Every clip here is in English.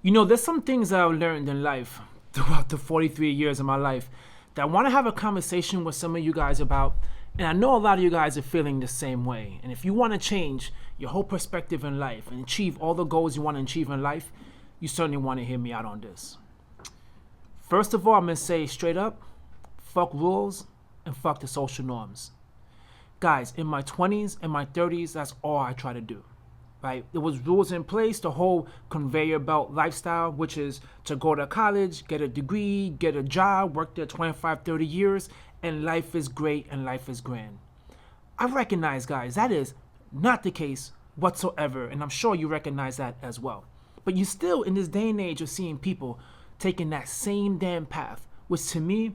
There's some things that I've learned in life throughout the 43 years of my life that I want to have a conversation with some of you guys about. And I know a lot of you guys are feeling the same way. And if you want to change your whole perspective in life and achieve all the goals you want to achieve in life, you certainly want to hear me out on this. First of all, I'm going to say straight up, fuck rules and fuck the social norms. Guys, in my 20s and my 30s, that's all I try to do. Right? There was rules in place, the whole conveyor belt lifestyle, which is to go to college, get a degree, get a job, work there 25, 30 years, and life is great and life is grand. I recognize, guys, that is not the case whatsoever, and I'm sure you recognize that as well. But you still, in this day and age, are seeing people taking that same damn path, which to me,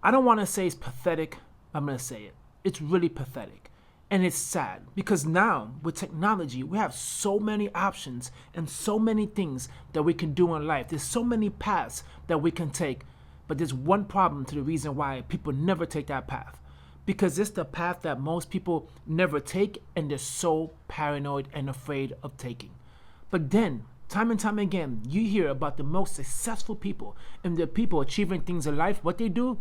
I don't want to say it's pathetic, I'm going to say it. It's really pathetic. And it's sad because now with technology, we have so many options and so many things that we can do in life. There's so many paths that we can take. But there's one problem to the reason why people never take that path. Because it's the path that most people never take and they're so paranoid and afraid of taking. But then, time and time again, you hear about the most successful people and the people achieving things in life. What they do,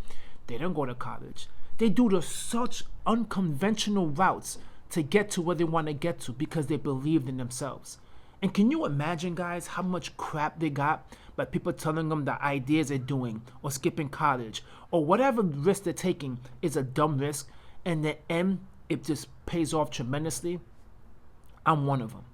they don't go to college. They do such unconventional routes to get to where they want to get to because they believed in themselves. And can you imagine, guys, how much crap they got by people telling them the ideas they're doing or skipping college or whatever risk they're taking is a dumb risk, and in the end, it just pays off tremendously? I'm one of them.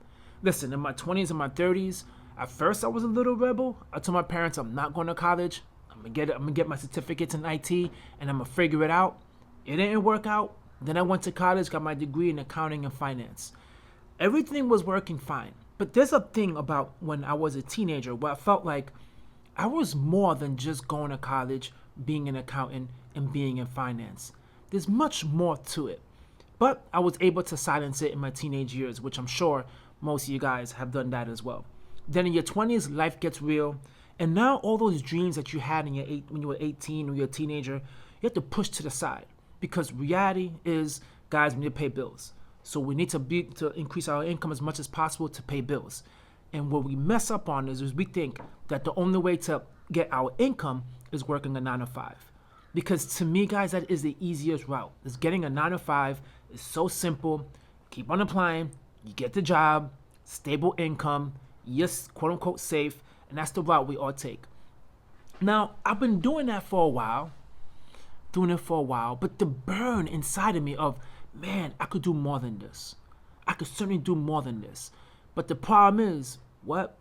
Listen, in my 20s and my 30s, at first I was a little rebel. I told my parents I'm not going to college. I'm gonna get my certificates in IT and I'm gonna figure it out. It didn't work out. Then I went to college, got my degree in accounting and finance. Everything was working fine. But there's a thing about when I was a teenager where I felt like I was more than just going to college, being an accountant, and being in finance. There's much more to it. But I was able to silence it in my teenage years, which I'm sure most of you guys have done that as well. Then in your 20s, life gets real. And now all those dreams that you had when you were 18 or you're a teenager, you have to push to the side. Because reality is, guys, we need to pay bills. So we need to increase our income as much as possible to pay bills. And what we mess up on is we think that the only way to get our income is working a 9 to 5. Because to me, guys, that is the easiest route. Is getting a 9 to 5 is so simple. Keep on applying. You get the job, stable income, yes, quote unquote safe, and that's the route we all take. Now, I've been doing that for a while. But the burn inside of me of, man, I could do more than this. I could certainly do more than this. But the problem is,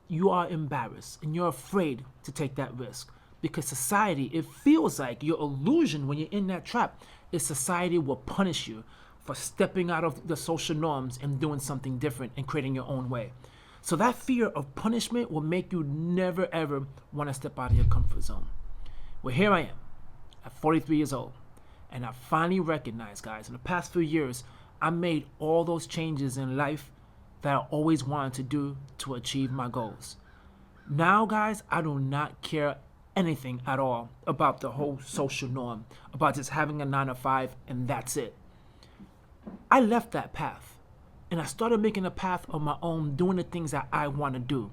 you are embarrassed and you're afraid to take that risk. Because society, it feels like your illusion when you're in that trap is society will punish you for stepping out of the social norms and doing something different and creating your own way. So that fear of punishment will make you never ever want to step out of your comfort zone. Well, here I am. At 43 years old, and I finally recognized, guys, in the past few years, I made all those changes in life that I always wanted to do to achieve my goals. Now, guys, I do not care anything at all about the whole social norm, about just having a 9 to 5, and that's it. I left that path, and I started making a path of my own, doing the things that I want to do.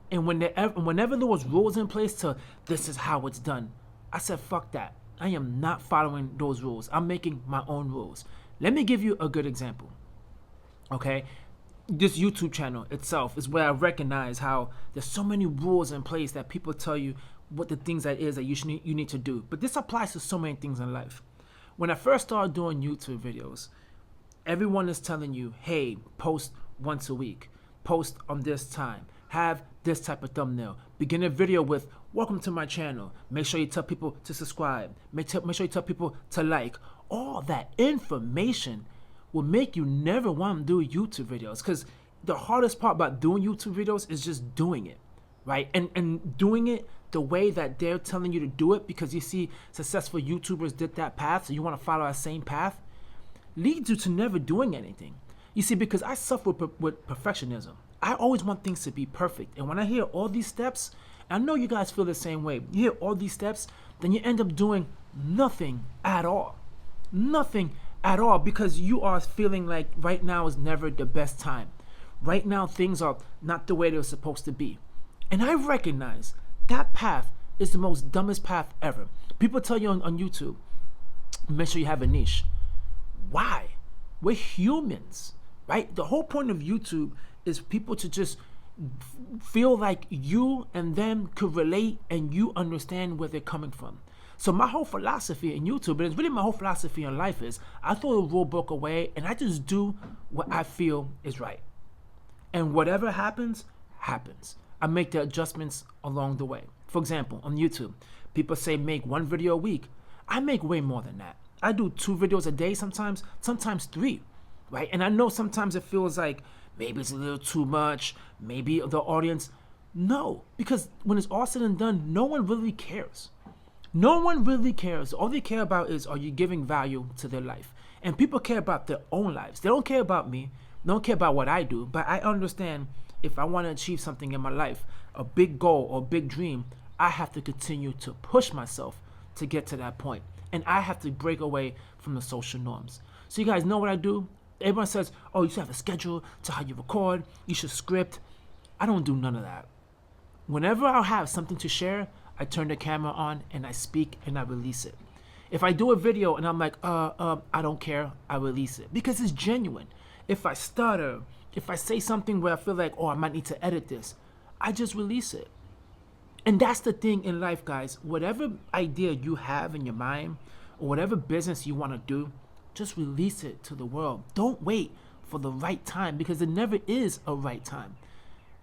And whenever there was rules in place to this is how it's done, I said, fuck that. I am not following those rules. I'm making my own rules. Let me give you a good example. Okay? This YouTube channel itself is where I recognize how there's so many rules in place that people tell you what the things that is that you need to do. But this applies to so many things in life. When I first started doing YouTube videos, everyone is telling you, hey, post once a week. Post on this time. Have this type of thumbnail. Begin a video with, welcome to my channel. Make sure you tell people to subscribe. Make sure you tell people to like. All that information will make you never want to do YouTube videos. Because the hardest part about doing YouTube videos is just doing it, right? And doing it the way that they're telling you to do it because you see successful YouTubers did that path, so you want to follow that same path, leads you to never doing anything. You see, because I suffer with perfectionism. I always want things to be perfect. And when I hear all these steps, I know you guys feel the same way. You hear all these steps, then you end up doing nothing at all. Nothing at all because you are feeling like right now is never the best time. Right now, things are not the way they're supposed to be. And I recognize that path is the most dumbest path ever. People tell you on YouTube, make sure you have a niche. Why? We're humans, right? The whole point of YouTube is people to just feel like you and them could relate and you understand where they're coming from. So my whole philosophy in YouTube, and it's really my whole philosophy in life, is I throw the rule book away and I just do what I feel is right. And whatever happens, happens. I make the adjustments along the way. For example, on YouTube, people say make 1 video a week. I make way more than that. I do 2 videos a day sometimes 3, right? And I know sometimes it feels like maybe it's a little too much, maybe the audience. No, because when it's all said and done, no one really cares. No one really cares. All they care about is, are you giving value to their life? And people care about their own lives. They don't care about me. They don't care about what I do. But I understand if I want to achieve something in my life, a big goal or big dream, I have to continue to push myself to get to that point. And I have to break away from the social norms. So you guys know what I do? Everyone says, oh, you should have a schedule to how you record. You should script. I don't do none of that. Whenever I have something to share, I turn the camera on and I speak and I release it. If I do a video and I'm like, I don't care, I release it because it's genuine. If I stutter, if I say something where I feel like, oh, I might need to edit this, I just release it. And that's the thing in life, guys. Whatever idea you have in your mind or whatever business you want to do, just release it to the world. Don't wait for the right time because there never is a right time.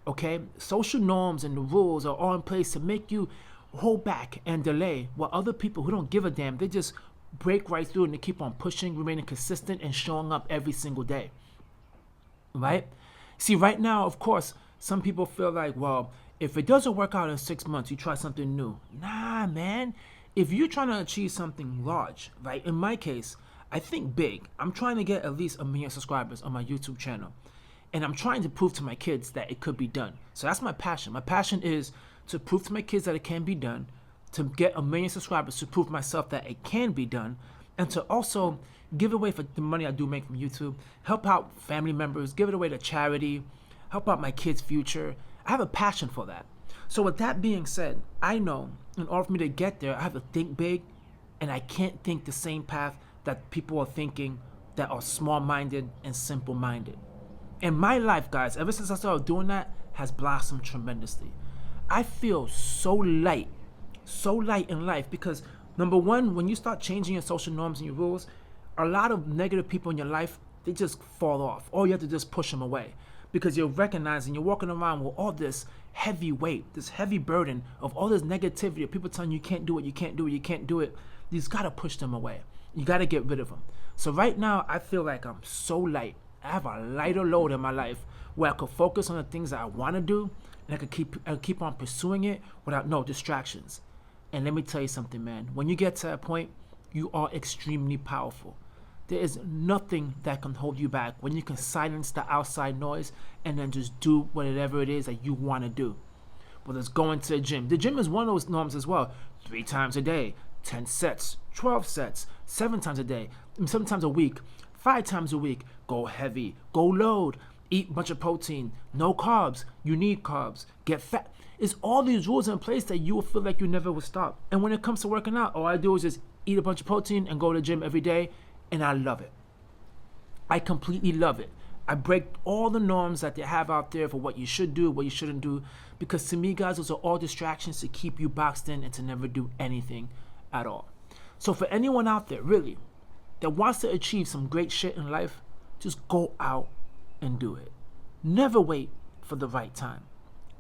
Okay? Social norms and the rules are all in place to make you hold back and delay, while other people who don't give a damn, they just break right through and they keep on pushing, remaining consistent and showing up every single day. Right? See, right now, of course, some people feel like, well, if it doesn't work out in 6 months, you try something new. Nah, man. If you're trying to achieve something large, right? In my case, I think big. I'm trying to get at least 1 million subscribers on my YouTube channel. And I'm trying to prove to my kids that it could be done. So that's my passion. My passion is to prove to my kids that it can be done, to get 1 million subscribers, to prove myself that it can be done, and to also give away for the money I do make from YouTube, help out family members, give it away to charity, help out my kids' future. I have a passion for that. So with that being said, I know in order for me to get there, I have to think big, and I can't think the same path that people are thinking that are small-minded and simple-minded. And my life, guys, ever since I started doing that, has blossomed tremendously. I feel so light in life because, number one, when you start changing your social norms and your rules, a lot of negative people in your life, they just fall off. Or you have to just push them away because you're recognizing, you're walking around with all this heavy weight, this heavy burden of all this negativity of people telling you can't do it, you can't do it, you can't do it. You just got to push them away. You got to get rid of them. So right now, I feel like I'm so light. I have a lighter load in my life where I could focus on the things that I want to do and I could keep on pursuing it without no distractions. And let me tell you something, man. When you get to that point, you are extremely powerful. There is nothing that can hold you back when you can silence the outside noise and then just do whatever it is that you want to do. Whether it's going to the gym. The gym is one of those norms as well. 3 times a day, 10 sets, 12 sets, 7 times a day, 7 times a week, 5 times a week. Go heavy, go load, eat a bunch of protein, no carbs. You need carbs, get fat. It's all these rules in place that you will feel like you never will stop. And when it comes to working out, all I do is just eat a bunch of protein and go to the gym every day. And I love it. I completely love it. I break all the norms that they have out there for what you should do, what you shouldn't do. Because to me, guys, those are all distractions to keep you boxed in and to never do anything at all. So for anyone out there, really, that wants to achieve some great shit in life, just go out and do it. Never wait for the right time.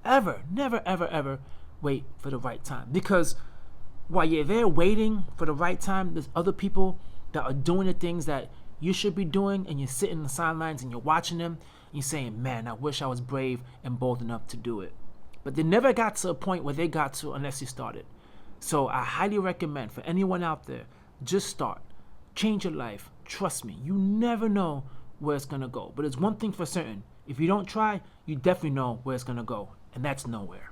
Ever, never, ever, ever wait for the right time. Because while you're there waiting for the right time, there's other people that are doing the things that you should be doing, and you're sitting in the sidelines and you're watching them and you're saying, man, I wish I was brave and bold enough to do it. But they never got to a point where they got to unless you started. So I highly recommend for anyone out there, just start. Change your life. Trust me, you never know where it's going to go. But there's one thing for certain. If you don't try, you definitely know where it's going to go. And that's nowhere.